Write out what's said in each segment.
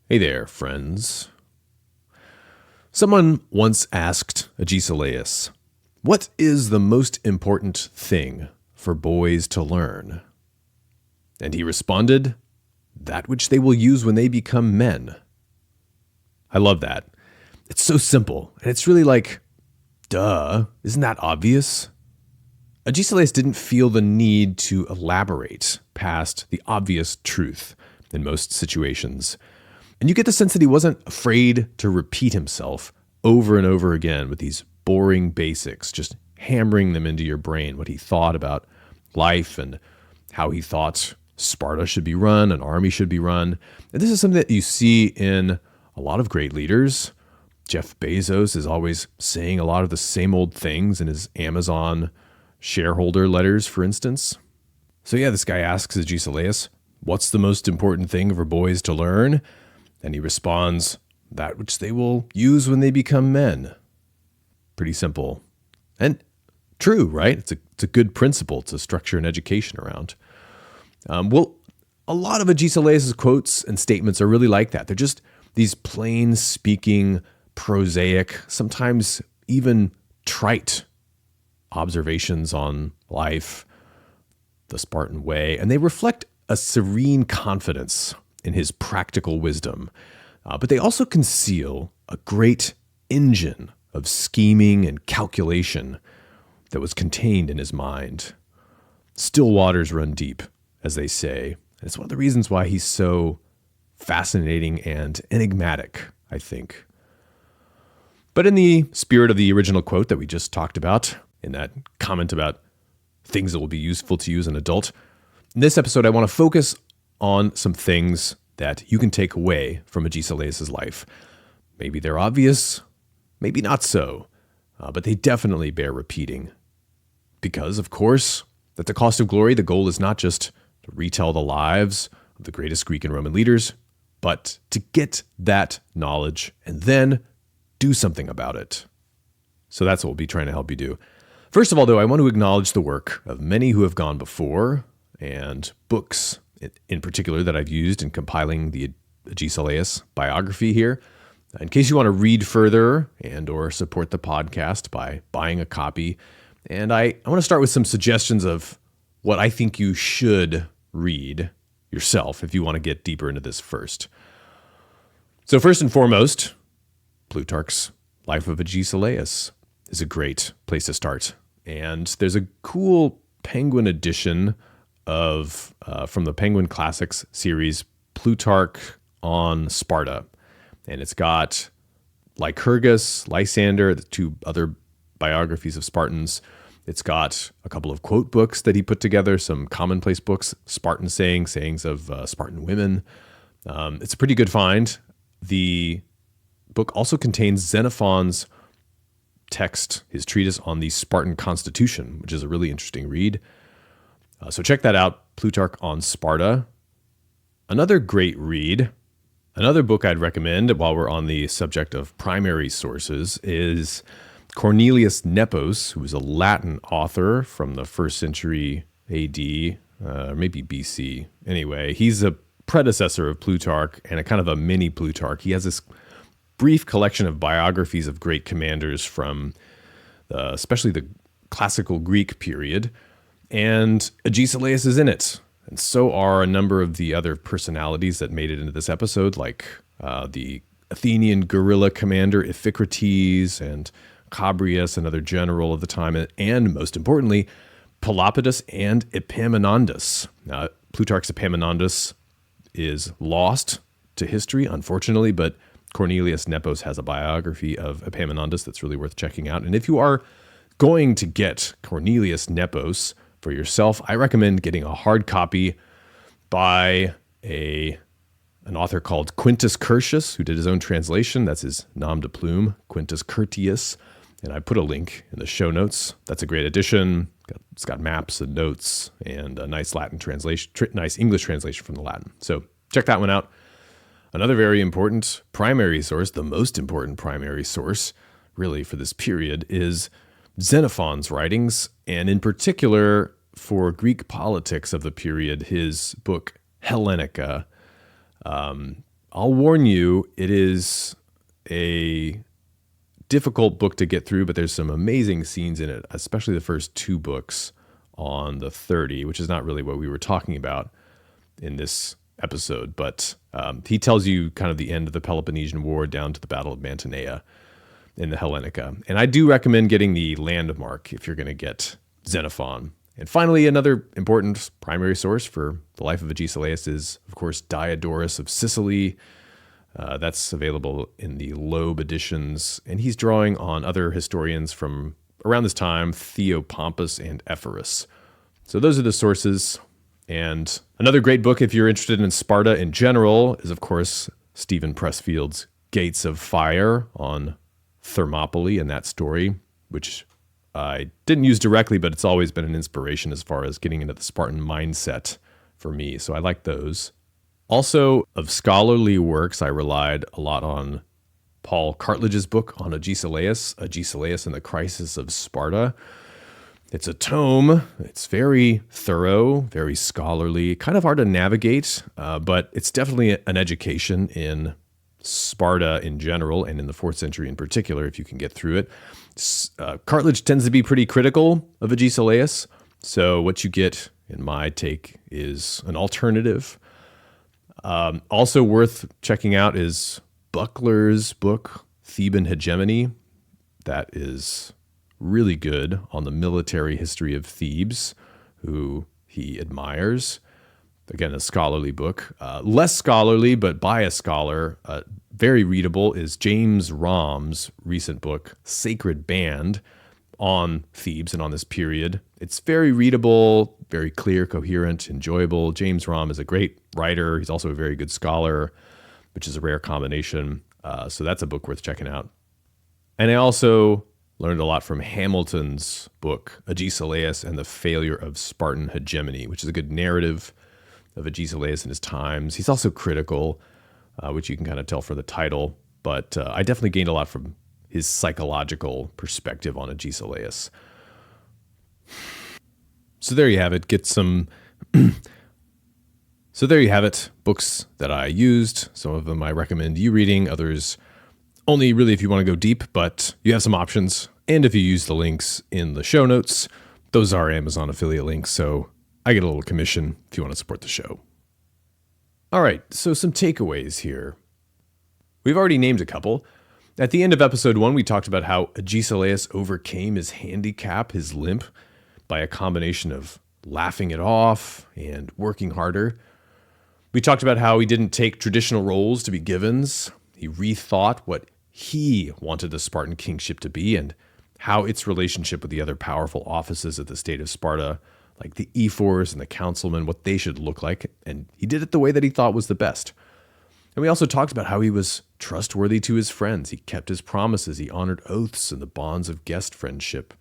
Hey there, friends. Someone once asked Agesilaus, "What is the most important thing for boys to learn?" And he responded, "That which they will use when they become men." I love that. It's so simple, and it's really like, duh, isn't that obvious? Agesilaus didn't feel the need to elaborate past the obvious truth in most situations. And you get the sense that he wasn't afraid to repeat himself over and over again with these boring basics, just hammering them into your brain, what he thought about life and how he thought Sparta should be run, an army should be run. And this is something that you see in a lot of great leaders. Jeff Bezos is always saying a lot of the same old things in his Amazon shareholder letters, for instance. So yeah, this guy asks Agesilaus, "What's the most important thing for boys to learn?" And he responds, "That which they will use when they become men." Pretty simple. And true, right? It's a good principle to structure an education around. Well, a lot of Agesilaus' quotes and statements are really like that. They're just these plain speaking, prosaic, sometimes even trite observations on life, the Spartan way, and they reflect a serene confidence in his practical wisdom. But they also conceal a great engine of scheming and calculation that was contained in his mind. Still waters run deep, as they say. And it's one of the reasons why he's so fascinating and enigmatic, I think. But in the spirit of the original quote that we just talked about, in that comment about things that will be useful to you as an adult, in this episode I want to focus on some things that you can take away from Agesilaus' life. Maybe they're obvious, maybe not so, but they definitely bear repeating. Because, of course, at the cost of glory, the goal is not just to retell the lives of the greatest Greek and Roman leaders, but to get that knowledge and then do something about it. So that's what we'll be trying to help you do. First of all, though, I want to acknowledge the work of many who have gone before and books in particular that I've used in compiling the Agesilaus biography here. In case you want to read further and or support the podcast by buying a copy. And I want to start with some suggestions of what I think you should read yourself if you want to get deeper into this first. So first and foremost, Plutarch's Life of Agesilaus is a great place to start. And there's a cool Penguin edition of from the Penguin Classics series, Plutarch on Sparta. And it's got Lycurgus, Lysander, the two other biographies of Spartans. It's got a couple of quote books that he put together, some commonplace books, Spartan sayings of Spartan women. It's a pretty good find. The book also contains Xenophon's text, his treatise on the Spartan constitution, which is a really interesting read. So check that out, Plutarch on Sparta. Another great read, another book I'd recommend while we're on the subject of primary sources is Cornelius Nepos, who was a Latin author from the 1st century AD, or maybe BC. Anyway, he's a predecessor of Plutarch and a kind of a mini Plutarch. He has this brief collection of biographies of great commanders from especially the classical Greek period. And Agesilaus is in it. And so are a number of the other personalities that made it into this episode, like the Athenian guerrilla commander Iphicrates and Chabrias, another general of the time, and most importantly, Pelopidas and Epaminondas. Now, Plutarch's Epaminondas is lost to history, unfortunately, but Cornelius Nepos has a biography of Epaminondas that's really worth checking out. And if you are going to get Cornelius Nepos for yourself, I recommend getting a hard copy by an author called Quintus Curtius, who did his own translation. That's his nom de plume, Quintus Curtius. And I put a link in the show notes. That's a great edition. It's got maps and notes and a nice Latin translation, nice English translation from the Latin. So check that one out. Another very important primary source, the most important primary source, really, for this period is Xenophon's writings, and in particular for Greek politics of the period, his book Hellenica. I'll warn you, it is a difficult book to get through, but there's some amazing scenes in it, especially the first two books on the 30, which is not really what we were talking about in this episode, but he tells you kind of the end of the Peloponnesian War down to the Battle of Mantinea in the Hellenica. And I do recommend getting the landmark if you're going to get Xenophon. And finally, another important primary source for the life of Agesilaus is, of course, Diodorus of Sicily. That's available in the Loeb editions. And he's drawing on other historians from around this time, Theopompus and Ephorus. So those are the sources. And another great book, if you're interested in Sparta in general, is, of course, Stephen Pressfield's Gates of Fire on Thermopylae and that story, which I didn't use directly, but it's always been an inspiration as far as getting into the Spartan mindset for me. So I like those. Also, of scholarly works, I relied a lot on Paul Cartledge's book on Agesilaus, Agesilaus and the Crisis of Sparta. It's a tome. It's very thorough, very scholarly, kind of hard to navigate, but it's definitely an education in Sparta in general and in the 4th century in particular, if you can get through it. Cartledge tends to be pretty critical of Agesilaus, so what you get, in my take, is an alternative. Also worth checking out is Buckler's book, Theban Hegemony. That is really good on the military history of Thebes, who he admires. Again, a scholarly book. Less scholarly, but by a scholar, very readable, is James Romm's recent book, Sacred Band, on Thebes and on this period. It's very readable, very clear, coherent, enjoyable. James Romm is a great writer. He's also a very good scholar, which is a rare combination. So that's a book worth checking out. And I also learned a lot from Hamilton's book, Agesilaus and the Failure of Spartan Hegemony, which is a good narrative of Agesilaus and his times. He's also critical, which you can kind of tell from the title, but I definitely gained a lot from his psychological perspective on Agesilaus. So there you have it. So there you have it. Books that I used. Some of them I recommend you reading. Others only really if you want to go deep, but you have some options. And if you use the links in the show notes, those are Amazon affiliate links, so I get a little commission if you want to support the show. All right, so some takeaways here. We've already named a couple. At the end of episode 1, we talked about how Agesilaus overcame his handicap, his limp, by a combination of laughing it off and working harder. We talked about how he didn't take traditional roles to be givens. He rethought what he wanted the Spartan kingship to be and how its relationship with the other powerful offices of the state of Sparta, like the ephors and the councilmen, what they should look like, and he did it the way that he thought was the best. And we also talked about how he was trustworthy to his friends. He kept his promises. He honored oaths and the bonds of guest friendship.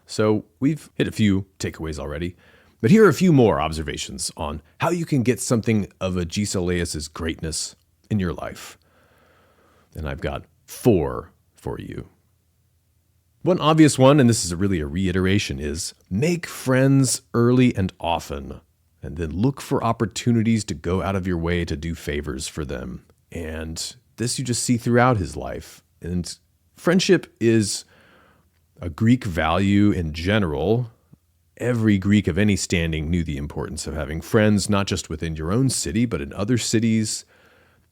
So we've hit a few takeaways already, but here are a few more observations on how you can get something of Agesilaus' greatness in your life. And I've got 4 for you. One obvious one, and this is really a reiteration, is make friends early and often, and then look for opportunities to go out of your way to do favors for them. And this you just see throughout his life. And friendship is a Greek value in general. Every Greek of any standing knew the importance of having friends, not just within your own city, but in other cities,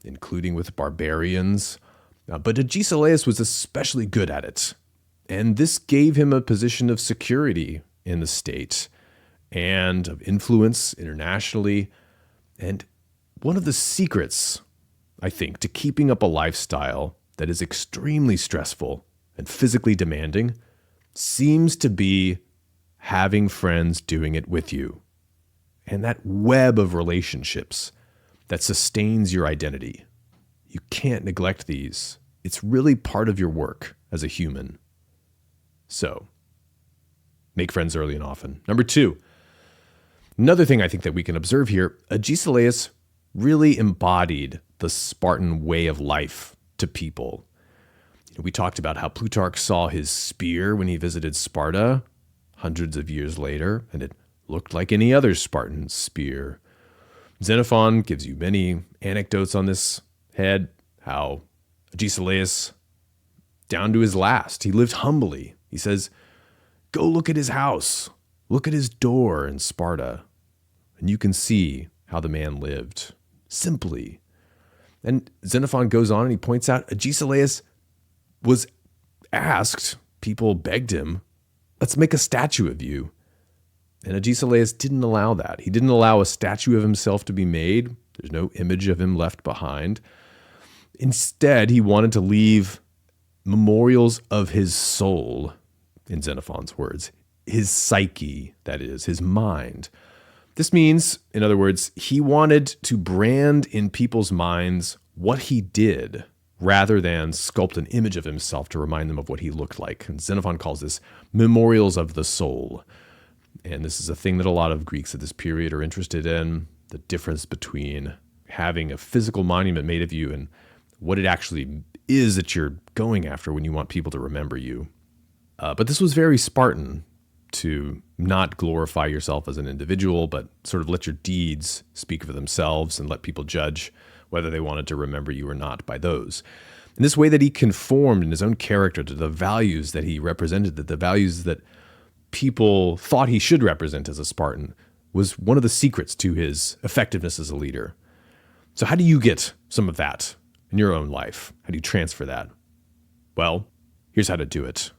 including with barbarians. But Agesilaus was especially good at it. And this gave him a position of security in the state and of influence internationally. And one of the secrets, I think, to keeping up a lifestyle that is extremely stressful and physically demanding seems to be having friends doing it with you. And that web of relationships that sustains your identity. You can't neglect these. It's really part of your work as a human. So, make friends early and often. Number 2, another thing I think that we can observe here, Agesilaus really embodied the Spartan way of life to people. We talked about how Plutarch saw his spear when he visited Sparta hundreds of years later, and it looked like any other Spartan spear. Xenophon gives you many anecdotes on this head, how Agesilaus, down to his last, he lived humbly. He says, go look at his house, look at his door in Sparta, and you can see how the man lived simply. And Xenophon goes on and he points out Agesilaus was asked, people begged him, let's make a statue of you. And Agesilaus didn't allow that. He didn't allow a statue of himself to be made. There's no image of him left behind. Instead, he wanted to leave memorials of his soul, in Xenophon's words, his psyche, that is, his mind. This means, in other words, he wanted to brand in people's minds what he did rather than sculpt an image of himself to remind them of what he looked like. And Xenophon calls this memorials of the soul. And this is a thing that a lot of Greeks at this period are interested in, the difference between having a physical monument made of you and what it actually is that you're going after when you want people to remember you. But this was very Spartan, to not glorify yourself as an individual, but sort of let your deeds speak for themselves and let people judge whether they wanted to remember you or not by those. In this way that he conformed in his own character to the values that he represented, that the values that people thought he should represent as a Spartan, was one of the secrets to his effectiveness as a leader. So how do you get some of that in your own life? How do you transfer that? Well, here's how to do it.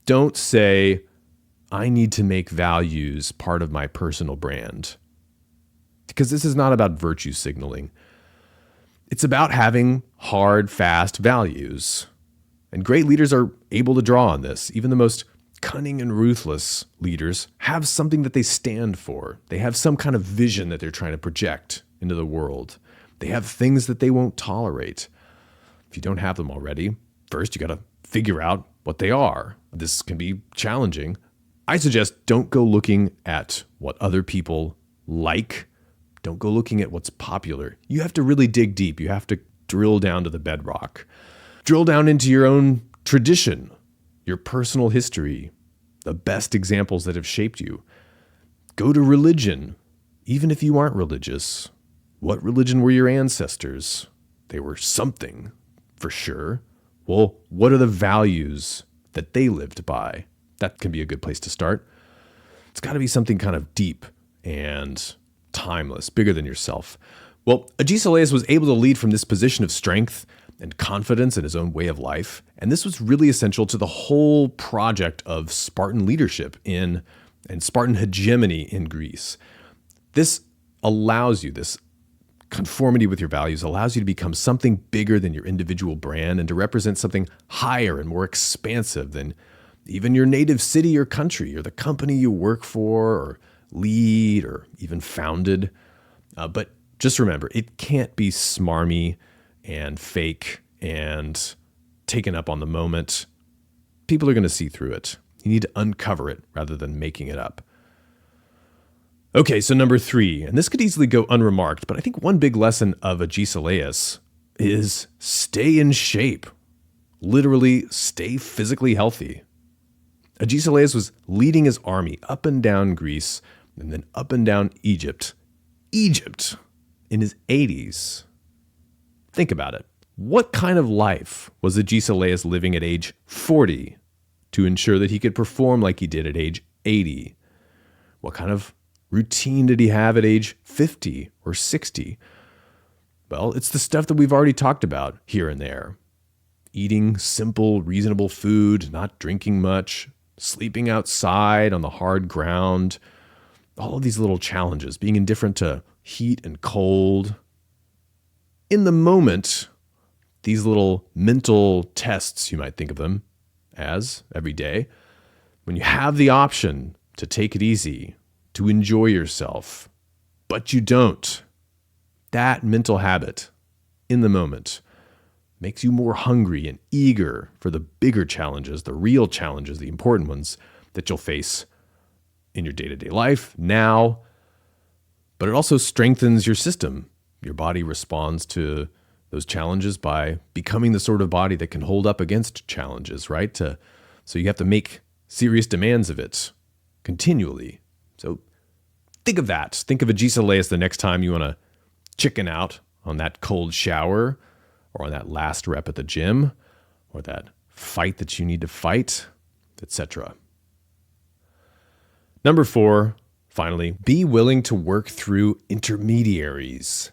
Don't say, I need to make values part of my personal brand. Because this is not about virtue signaling. It's about having hard, fast values. And great leaders are able to draw on this. Even the most cunning and ruthless leaders have something that they stand for. They have some kind of vision that they're trying to project into the world. They have things that they won't tolerate. If you don't have them already, first you got to figure out what they are. This can be challenging. I suggest don't go looking at what other people like. Don't go looking at what's popular. You have to really dig deep. You have to drill down to the bedrock. Drill down into your own tradition, your personal history, the best examples that have shaped you. Go to religion, even if you aren't religious. What religion were your ancestors? They were something, for sure. Well, what are the values that they lived by? That can be a good place to start. It's got to be something kind of deep and timeless, bigger than yourself. Well, Agesilaus was able to lead from this position of strength and confidence in his own way of life. And this was really essential to the whole project of Spartan leadership and Spartan hegemony in Greece. This allows you, this conformity with your values allows you to become something bigger than your individual brand and to represent something higher and more expansive than even your native city or country or the company you work for or lead or even founded. But just remember, it can't be smarmy and fake and taken up on the moment. People are going to see through it. You need to uncover it rather than making it up. Okay, so number 3, and this could easily go unremarked, but I think one big lesson of Agesilaus is stay in shape. Literally, stay physically healthy. Agesilaus was leading his army up and down Greece and then up and down Egypt. Egypt in his 80s. Think about it. What kind of life was Agesilaus living at age 40 to ensure that he could perform like he did at age 80? What kind of routine did he have at age 50 or 60? Well, it's the stuff that we've already talked about here and there. Eating simple, reasonable food, not drinking much, sleeping outside on the hard ground, all of these little challenges, being indifferent to heat and cold. In the moment, these little mental tests, you might think of them as every day, when you have the option to take it easy, to enjoy yourself, but you don't, that mental habit in the moment makes you more hungry and eager for the bigger challenges, the real challenges, the important ones that you'll face in your day-to-day life now. But it also strengthens your system. Your body responds to those challenges by becoming the sort of body that can hold up against challenges, right? So you have to make serious demands of it continually. So think of that. Think of Agesilaus the next time you want to chicken out on that cold shower or on that last rep at the gym or that fight that you need to fight, etc. Number 4, finally, be willing to work through intermediaries.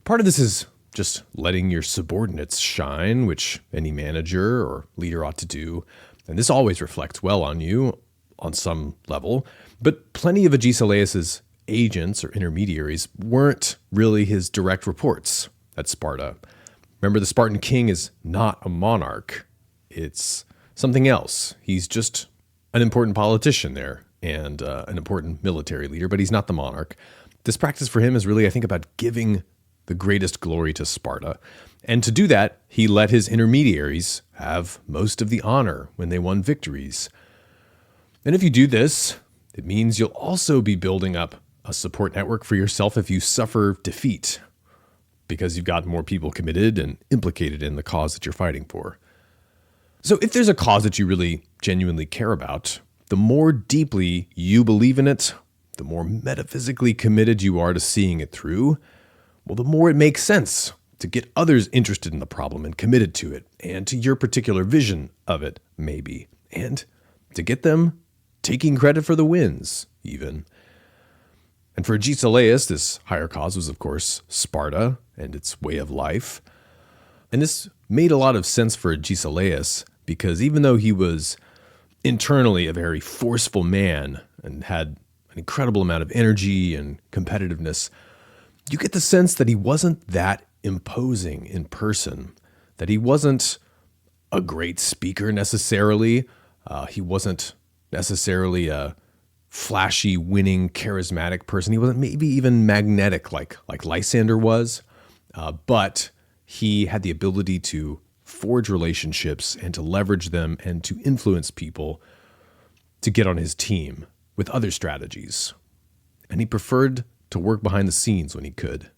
Part of this is just letting your subordinates shine, which any manager or leader ought to do. And this always reflects well on you on some level. But plenty of Agesilaus' agents or intermediaries weren't really his direct reports at Sparta. Remember, the Spartan king is not a monarch. It's something else. He's just an important politician there and an important military leader, but he's not the monarch. This practice for him is really, I think, about giving the greatest glory to Sparta. And to do that, he let his intermediaries have most of the honor when they won victories. And if you do this, it means you'll also be building up a support network for yourself if you suffer defeat, because you've got more people committed and implicated in the cause that you're fighting for. So if there's a cause that you really genuinely care about, the more deeply you believe in it, the more metaphysically committed you are to seeing it through, well, the more it makes sense to get others interested in the problem and committed to it, and to your particular vision of it, maybe, and to get them taking credit for the wins, even. And for Agesilaus, this higher cause was, of course, Sparta and its way of life. And this made a lot of sense for Agesilaus, because even though he was internally a very forceful man and had an incredible amount of energy and competitiveness, you get the sense that he wasn't that imposing in person, that he wasn't a great speaker necessarily. He wasn't necessarily a flashy, winning, charismatic person. He wasn't maybe even magnetic like Lysander was, but he had the ability to forge relationships and to leverage them and to influence people to get on his team with other strategies. And he preferred to work behind the scenes when he could.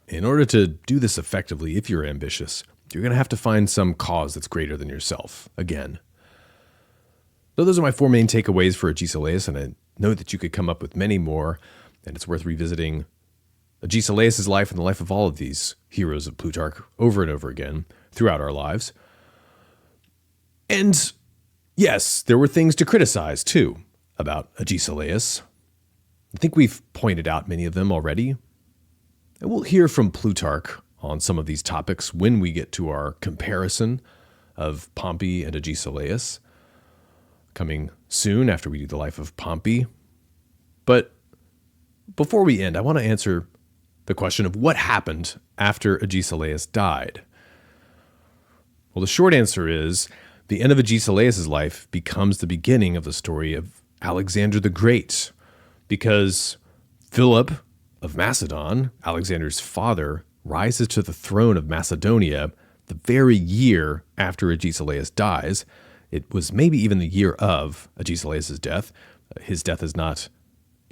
In order to do this effectively, if you're ambitious, you're going to have to find some cause that's greater than yourself, again. So those are my 4 main takeaways for Agesilaus, and I know that you could come up with many more, and it's worth revisiting Agesilaus' life and the life of all of these heroes of Plutarch over and over again throughout our lives. And yes, there were things to criticize, too, about Agesilaus. I think we've pointed out many of them already. And we'll hear from Plutarch on some of these topics when we get to our comparison of Pompey and Agesilaus, coming soon after we do the life of Pompey. But before we end, I want to answer the question of what happened after Agesilaus died. Well, the short answer is the end of Agesilaus' life becomes the beginning of the story of Alexander the Great, because Philip of Macedon, Alexander's father, rises to the throne of Macedonia the very year after Agesilaus dies. It was maybe even the year of Agesilaus' death. His death is not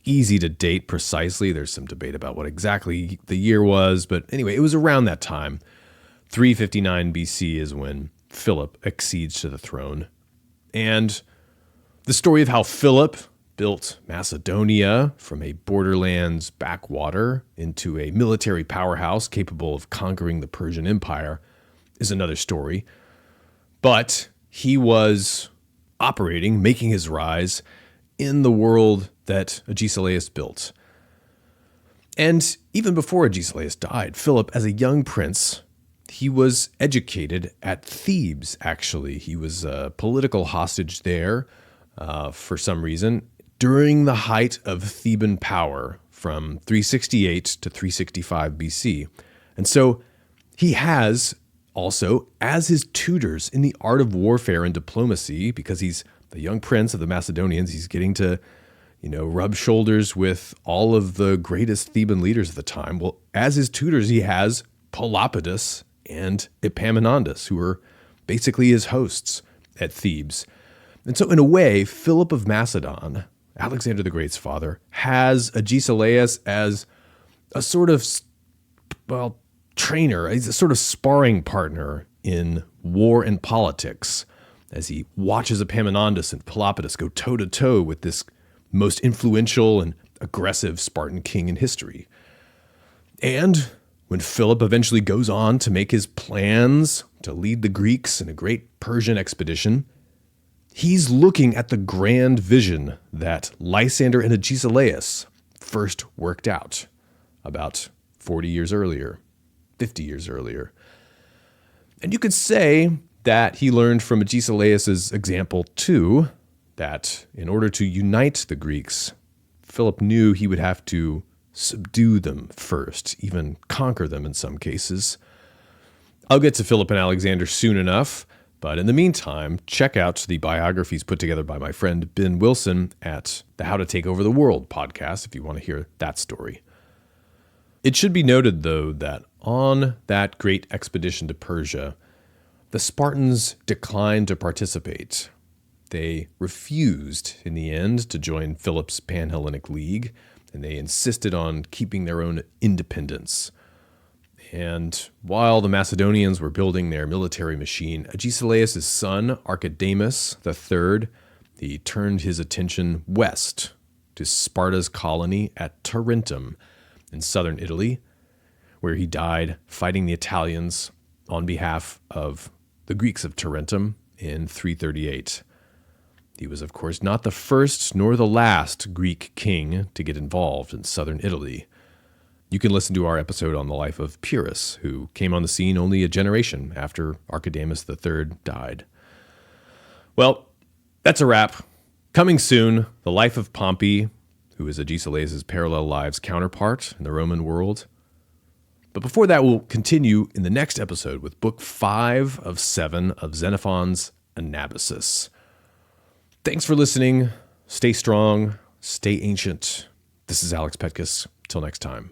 easy to date precisely. There's some debate about what exactly the year was, but anyway, it was around that time. 359 BC is when Philip accedes to the throne. And the story of how Philip built Macedonia from a borderlands backwater into a military powerhouse capable of conquering the Persian Empire is another story. But he was operating, making his rise in the world that Agesilaus built. And even before Agesilaus died, Philip, as a young prince, he was educated at Thebes, actually. He was a political hostage there for some reason during the height of Theban power from 368 to 365 BC. And so he has also, as his tutors in the art of warfare and diplomacy, because he's the young prince of the Macedonians, he's getting to, rub shoulders with all of the greatest Theban leaders of the time. Well, as his tutors, he has Pelopidas and Epaminondas, who are basically his hosts at Thebes. And so in a way, Philip of Macedon, Alexander the Great's father, has Agesilaus as a sort of, trainer. He's a sort of sparring partner in war and politics as he watches Epaminondas and Pelopidas go toe-to-toe with this most influential and aggressive Spartan king in history. And when Philip eventually goes on to make his plans to lead the Greeks in a great Persian expedition, he's looking at the grand vision that Lysander and Agesilaus first worked out about 40 years earlier, 50 years earlier. And you could say that he learned from Agesilaus' example too, that in order to unite the Greeks, Philip knew he would have to subdue them first, even conquer them in some cases. I'll get to Philip and Alexander soon enough, but in the meantime, check out the biographies put together by my friend Ben Wilson at the How to Take Over the World podcast if you want to hear that story. It should be noted, though, that on that great expedition to Persia, the Spartans declined to participate. They refused, in the end, to join Philip's Pan-Hellenic League, and they insisted on keeping their own independence. And while the Macedonians were building their military machine, Agesilaus' son, Archidamus III, he turned his attention west to Sparta's colony at Tarentum in southern Italy, where he died fighting the Italians on behalf of the Greeks of Tarentum in 338. He was, of course, not the first nor the last Greek king to get involved in southern Italy. You can listen to our episode on the life of Pyrrhus, who came on the scene only a generation after Archidamus III died. Well, that's a wrap. Coming soon, the life of Pompey, who is Agesilaus' parallel lives counterpart in the Roman world. But before that, we'll continue in the next episode with Book 5 of 7 of Xenophon's Anabasis. Thanks for listening. Stay strong. Stay ancient. This is Alex Petkus. Till next time.